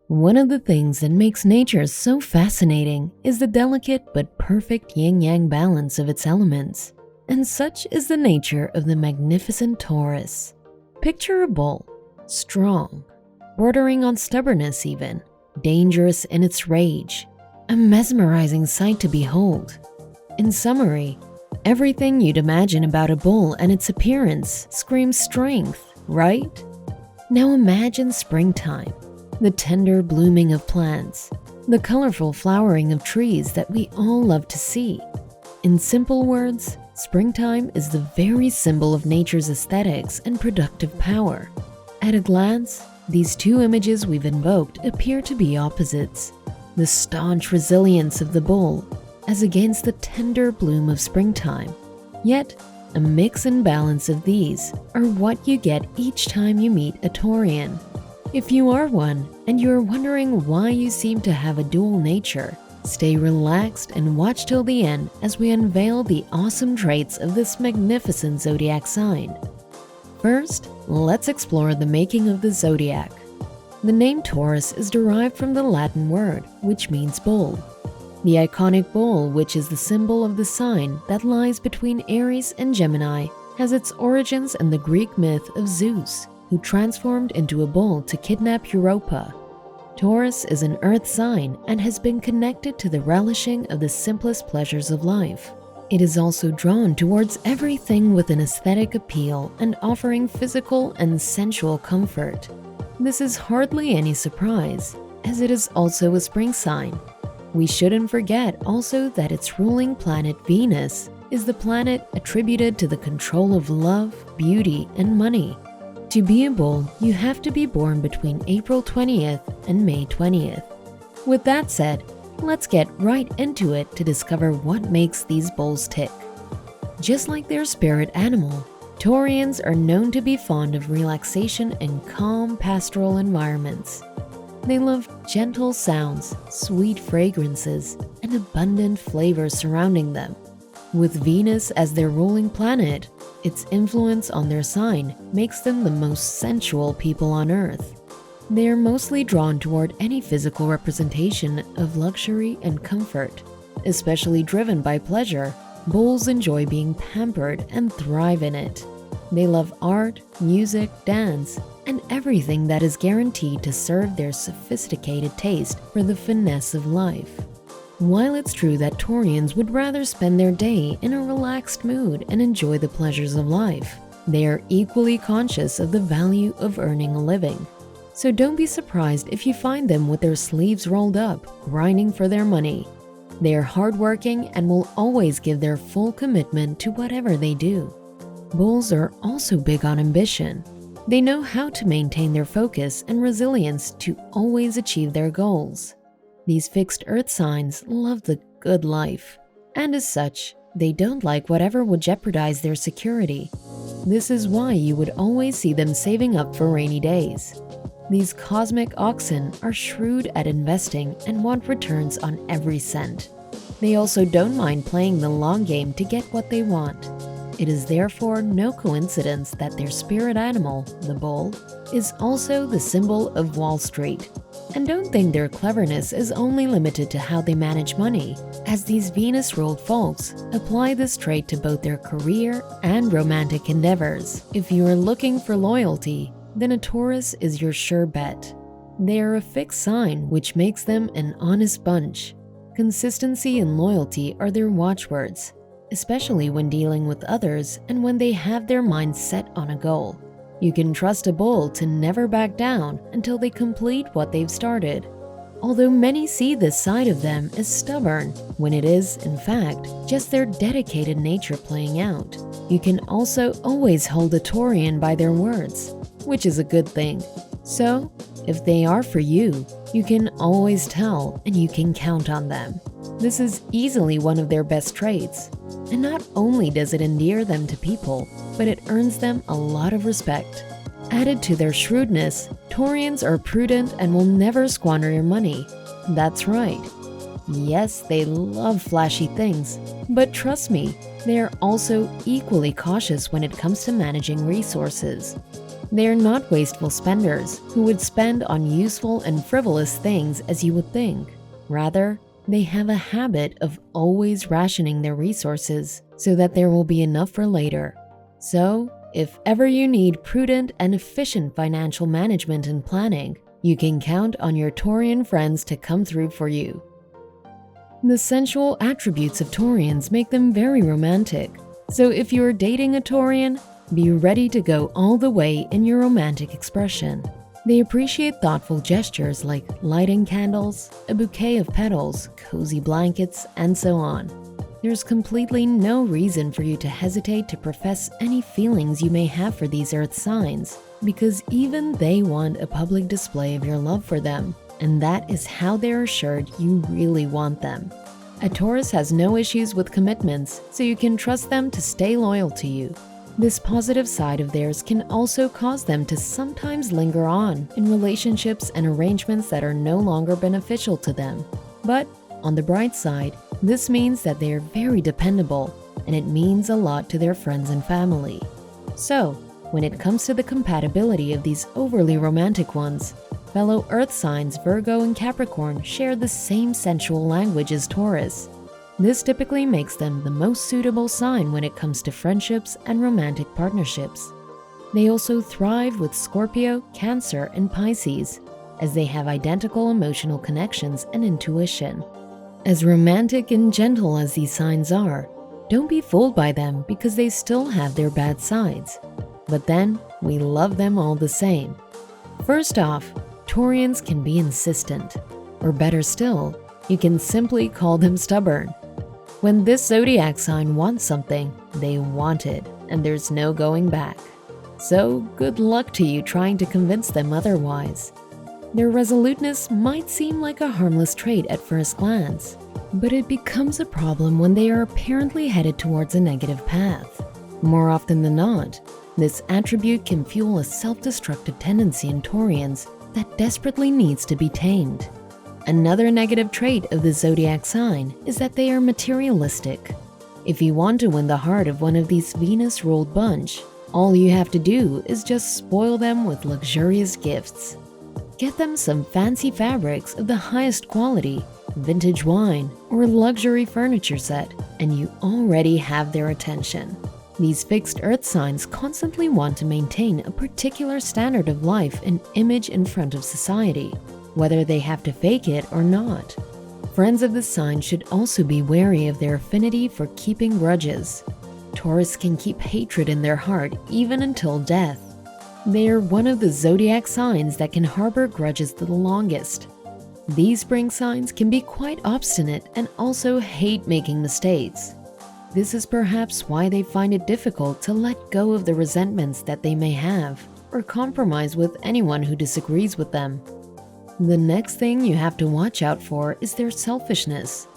One of the things that makes nature so fascinating is the delicate but perfect yin-yang balance of its elements. And such is the nature of the magnificent Taurus. Picture a bull, strong, bordering on stubbornness even, dangerous in its rage, a mesmerizing sight to behold. In summary, everything you'd imagine about a bull and its appearance screams strength, right? Now imagine springtime, the tender blooming of plants, the colorful flowering of trees that we all love to see. In simple words, springtime is the very symbol of nature's aesthetics and productive power. At a glance, these two images we've invoked appear to be opposites. The staunch resilience of the bull as against the tender bloom of springtime. Yet, a mix and balance of these are what you get each time you meet a Taurean. If you are one and you are wondering why you seem to have a dual nature, stay relaxed and watch till the end as we unveil the awesome traits of this magnificent zodiac sign. First, let's explore the making of the zodiac. The name Taurus is derived from the Latin word, which means bull. The iconic bull, which is the symbol of the sign that lies between Aries and Gemini, has its origins in the Greek myth of Zeus, who transformed into a bull to kidnap Europa. Taurus is an earth sign and has been connected to the relishing of the simplest pleasures of life. It is also drawn towards everything with an aesthetic appeal and offering physical and sensual comfort. This is hardly any surprise, as it is also a spring sign. We shouldn't forget also that its ruling planet Venus is the planet attributed to the control of love, beauty, and money. To be a bull, you have to be born between April 20th and May 20th. With that said, let's get right into it to discover what makes these bulls tick. Just like their spirit animal, Taureans are known to be fond of relaxation and calm pastoral environments. They love gentle sounds, sweet fragrances, and abundant flavors surrounding them. With Venus as their ruling planet, its influence on their sign makes them the most sensual people on Earth. They are mostly drawn toward any physical representation of luxury and comfort. Especially driven by pleasure, bulls enjoy being pampered and thrive in it. They love art, music, dance, and everything that is guaranteed to serve their sophisticated taste for the finesse of life. While it's true that Taureans would rather spend their day in a relaxed mood and enjoy the pleasures of life, they are equally conscious of the value of earning a living. So don't be surprised if you find them with their sleeves rolled up, grinding for their money. They are hardworking and will always give their full commitment to whatever they do. Bulls are also big on ambition. They know how to maintain their focus and resilience to always achieve their goals. These fixed earth signs love the good life, and as such, they don't like whatever would jeopardize their security. This is why you would always see them saving up for rainy days. These cosmic oxen are shrewd at investing and want returns on every cent. They also don't mind playing the long game to get what they want. It is therefore no coincidence that their spirit animal, the bull, is also the symbol of Wall Street. And don't think their cleverness is only limited to how they manage money, as these Venus-ruled folks apply this trait to both their career and romantic endeavors. If you are looking for loyalty, then a Taurus is your sure bet. They are a fixed sign, which makes them an honest bunch. Consistency and loyalty are their watchwords, especially when dealing with others and when they have their minds set on a goal. You can trust a bull to never back down until they complete what they've started. Although many see this side of them as stubborn, when it is, in fact, just their dedicated nature playing out. You can also always hold a Taurean by their words, which is a good thing. So, if they are for you, you can always tell and you can count on them. This is easily one of their best traits. And not only does it endear them to people, but it earns them a lot of respect. Added to their shrewdness, Taureans are prudent and will never squander your money. That's right. Yes, they love flashy things, but trust me, they are also equally cautious when it comes to managing resources. They are not wasteful spenders who would spend on useful and frivolous things as you would think. Rather, they have a habit of always rationing their resources so that there will be enough for later. So, if ever you need prudent and efficient financial management and planning, you can count on your Taurean friends to come through for you. The sensual attributes of Taurians make them very romantic. So if you're dating a Taurean, be ready to go all the way in your romantic expression. They appreciate thoughtful gestures like lighting candles, a bouquet of petals, cozy blankets, and so on. There's completely no reason for you to hesitate to profess any feelings you may have for these earth signs, because even they want a public display of your love for them, and that is how they're assured you really want them. A Taurus has no issues with commitments, so you can trust them to stay loyal to you. This positive side of theirs can also cause them to sometimes linger on in relationships and arrangements that are no longer beneficial to them. But on the bright side, this means that they are very dependable, and it means a lot to their friends and family. So, when it comes to the compatibility of these overly romantic ones, fellow Earth signs Virgo and Capricorn share the same sensual language as Taurus. This typically makes them the most suitable sign when it comes to friendships and romantic partnerships. They also thrive with Scorpio, Cancer, and Pisces, as they have identical emotional connections and intuition. As romantic and gentle as these signs are, don't be fooled by them because they still have their bad sides. But then, we love them all the same. First off, Taurians can be insistent, or better still, you can simply call them stubborn. When this zodiac sign wants something, they want it, and there's no going back. So good luck to you trying to convince them otherwise. Their resoluteness might seem like a harmless trait at first glance, but it becomes a problem when they are apparently headed towards a negative path. More often than not, this attribute can fuel a self-destructive tendency in Taurians that desperately needs to be tamed. Another negative trait of the zodiac sign is that they are materialistic. If you want to win the heart of one of these Venus-ruled bunch, all you have to do is just spoil them with luxurious gifts. Get them some fancy fabrics of the highest quality, vintage wine, or luxury furniture set, and you already have their attention. These fixed earth signs constantly want to maintain a particular standard of life and image in front of society, whether they have to fake it or not. Friends of this sign should also be wary of their affinity for keeping grudges. Taurus can keep hatred in their heart even until death. They are one of the zodiac signs that can harbor grudges the longest. These spring signs can be quite obstinate and also hate making mistakes. This is perhaps why they find it difficult to let go of the resentments that they may have, or compromise with anyone who disagrees with them. The next thing you have to watch out for is their selfishness.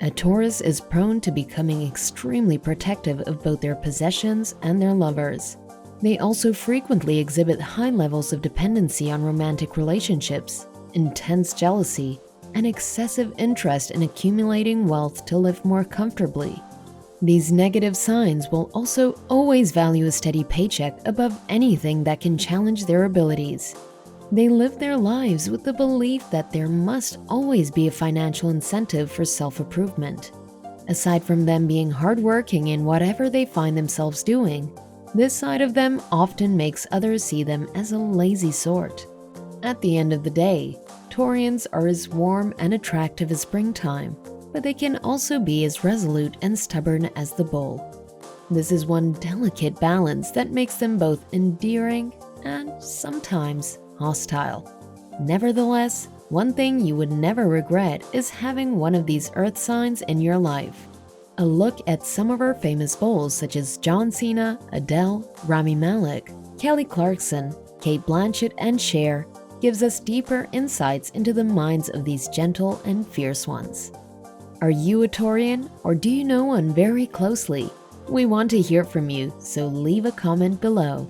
A Taurus is prone to becoming extremely protective of both their possessions and their lovers. They also frequently exhibit high levels of dependency on romantic relationships, intense jealousy, and excessive interest in accumulating wealth to live more comfortably. These negative signs will also always value a steady paycheck above anything that can challenge their abilities. They live their lives with the belief that there must always be a financial incentive for self-improvement. Aside from them being hardworking in whatever they find themselves doing, this side of them often makes others see them as a lazy sort. At the end of the day, Taurians are as warm and attractive as springtime, but they can also be as resolute and stubborn as the bull. This is one delicate balance that makes them both endearing and sometimes hostile. Nevertheless, one thing you would never regret is having one of these earth signs in your life. A look at some of our famous bulls such as John Cena, Adele, Rami Malek, Kelly Clarkson, Kate Blanchett, and Cher gives us deeper insights into the minds of these gentle and fierce ones. Are you a Taurian, or do you know one very closely? We want to hear from you, so leave a comment below.